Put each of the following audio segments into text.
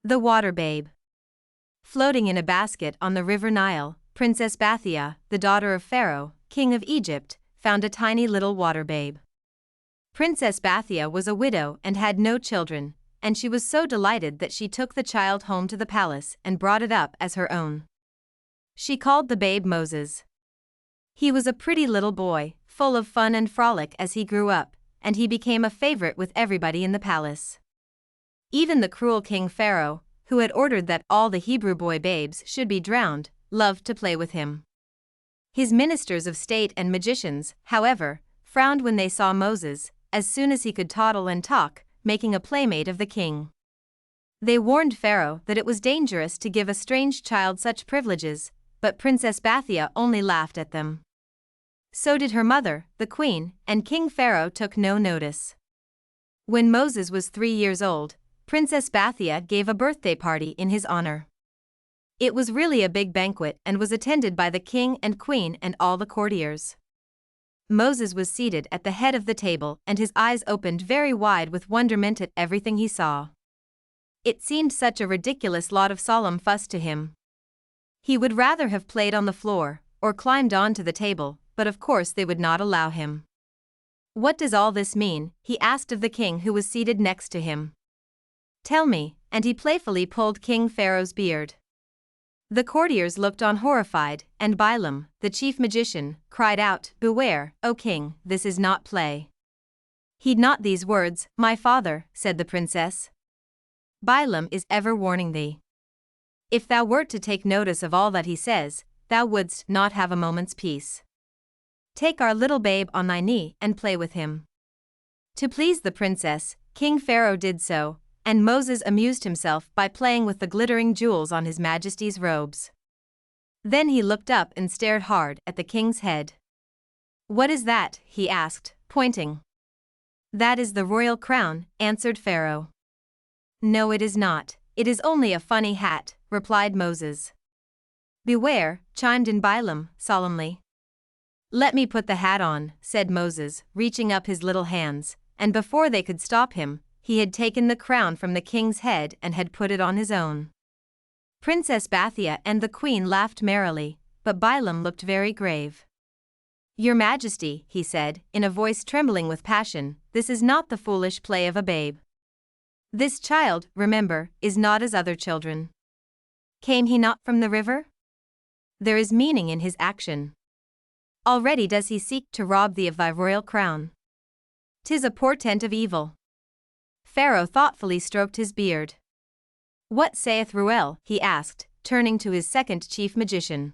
The Water Babe. Floating in a basket on the river Nile, Princess Bathia, the daughter of Pharaoh, king of Egypt, found a tiny little water babe. Princess Bathia was a widow and had no children, and she was so delighted that she took the child home to the palace and brought it up as her own. She called the babe Moses. He was a pretty little boy, full of fun and frolic as he grew up, and he became a favorite with everybody in the palace. Even the cruel King Pharaoh, who had ordered that all the Hebrew boy babes should be drowned, loved to play with him. His ministers of state and magicians, however, frowned when they saw Moses, as soon as he could toddle and talk, making a playmate of the king. They warned Pharaoh that it was dangerous to give a strange child such privileges, but Princess Bathia only laughed at them. So did her mother, the queen, and King Pharaoh took no notice. When Moses was 3 years old, Princess Bathia gave a birthday party in his honor. It was really a big banquet and was attended by the king and queen and all the courtiers. Moses was seated at the head of the table and his eyes opened very wide with wonderment at everything he saw. It seemed such a ridiculous lot of solemn fuss to him. He would rather have played on the floor or climbed onto the table, but of course they would not allow him. "What does all this mean?" he asked of the king who was seated next to him. "Tell me," and he playfully pulled King Pharaoh's beard. The courtiers looked on horrified, and Balaam, the chief magician, cried out, "Beware, O king, this is not play." "Heed not these words, my father," said the princess. "Balaam is ever warning thee. If thou wert to take notice of all that he says, thou wouldst not have a moment's peace. Take our little babe on thy knee and play with him." To please the princess, King Pharaoh did so, and Moses amused himself by playing with the glittering jewels on his majesty's robes. Then he looked up and stared hard at the king's head. "What is that?" he asked, pointing. "That is the royal crown," answered Pharaoh. "No, it is not. It is only a funny hat," replied Moses. "Beware," chimed in Balaam, solemnly. "Let me put the hat on," said Moses, reaching up his little hands, and before they could stop him, he had taken the crown from the king's head and had put it on his own. Princess Bathia and the queen laughed merrily, but Balaam looked very grave. "Your Majesty," he said, in a voice trembling with passion, "this is not the foolish play of a babe. This child, remember, is not as other children. Came he not from the river? There is meaning in his action. Already does he seek to rob thee of thy royal crown. 'Tis a portent of evil." Pharaoh thoughtfully stroked his beard. "What saith Ruel?" he asked, turning to his second chief magician.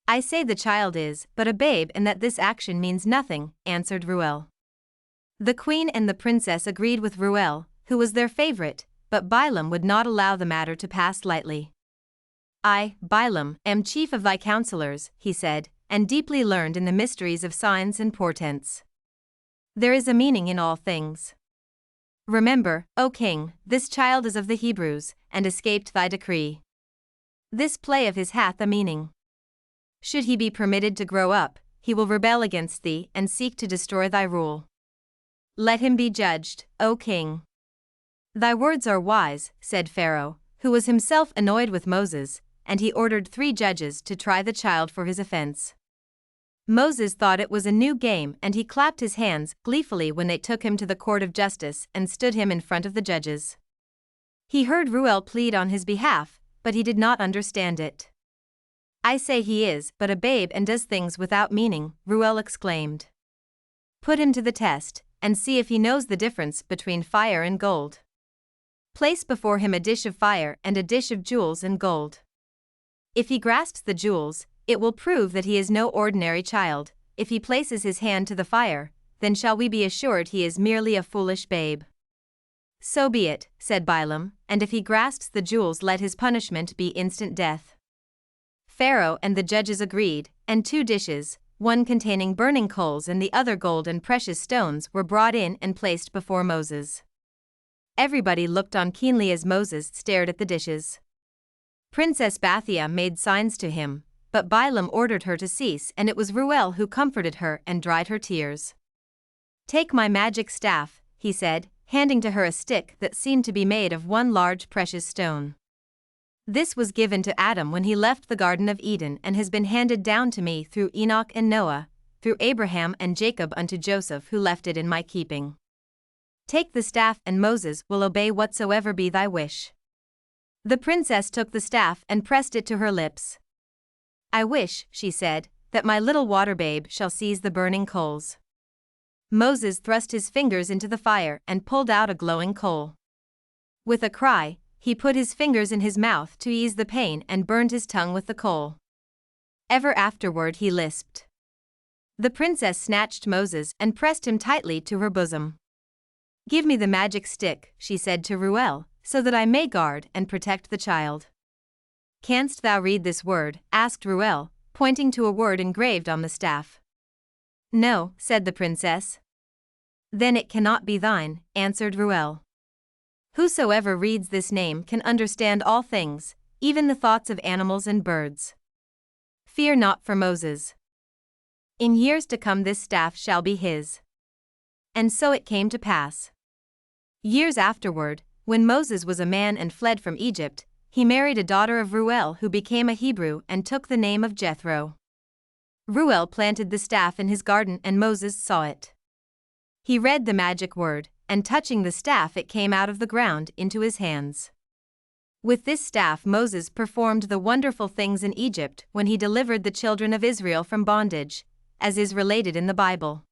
"I say the child is but a babe and that this action means nothing," answered Ruel. The queen and the princess agreed with Ruel, who was their favorite, but Balaam would not allow the matter to pass lightly. "I, Balaam, am chief of thy counselors," he said, "and deeply learned in the mysteries of signs and portents. There is a meaning in all things. Remember, O king, this child is of the Hebrews, and escaped thy decree. This play of his hath a meaning. Should he be permitted to grow up, he will rebel against thee and seek to destroy thy rule. Let him be judged, O king." "Thy words are wise," said Pharaoh, who was himself annoyed with Moses, and he ordered 3 judges to try the child for his offense. Moses thought it was a new game and he clapped his hands gleefully when they took him to the court of justice and stood him in front of the judges. He heard Ruel plead on his behalf, but he did not understand it. "I say he is but a babe and does things without meaning," Ruel exclaimed. "Put him to the test, and see if he knows the difference between fire and gold. Place before him a dish of fire and a dish of jewels and gold. If he grasps the jewels, it will prove that he is no ordinary child. If he places his hand to the fire, then shall we be assured he is merely a foolish babe." "So be it," said Balaam, "and if he grasps the jewels let his punishment be instant death." Pharaoh and the judges agreed, and 2 dishes, one containing burning coals and the other gold and precious stones, were brought in and placed before Moses. Everybody looked on keenly as Moses stared at the dishes. Princess Bathia made signs to him, but Balaam ordered her to cease, and it was Ruel who comforted her and dried her tears. "Take my magic staff," he said, handing to her a stick that seemed to be made of one large precious stone. This was given to Adam when he left the Garden of Eden and has been handed down to me through Enoch and Noah, through Abraham and Jacob unto Joseph who left it in my keeping. Take the staff and Moses will obey whatsoever be thy wish. The princess took the staff and pressed it to her lips. I wish, she said, that my little water babe shall seize the burning coals. Moses thrust his fingers into the fire and pulled out a glowing coal. With a cry, he put his fingers in his mouth to ease the pain and burned his tongue with the coal. Ever afterward he lisped. The princess snatched Moses and pressed him tightly to her bosom. Give me the magic stick, she said to Reuel, so that I may guard and protect the child. Canst thou read this word? Asked Reuel, pointing to a word engraved on the staff. No, said the princess. Then it cannot be thine, answered Reuel. Whosoever reads this name can understand all things, even the thoughts of animals and birds. Fear not for Moses. In years to come this staff shall be his. And so it came to pass. Years afterward, when Moses was a man and fled from Egypt, he married a daughter of Reuel who became a Hebrew and took the name of Jethro. Reuel planted the staff in his garden and Moses saw it. He read the magic word, and touching the staff it came out of the ground into his hands. With this staff Moses performed the wonderful things in Egypt when he delivered the children of Israel from bondage, as is related in the Bible.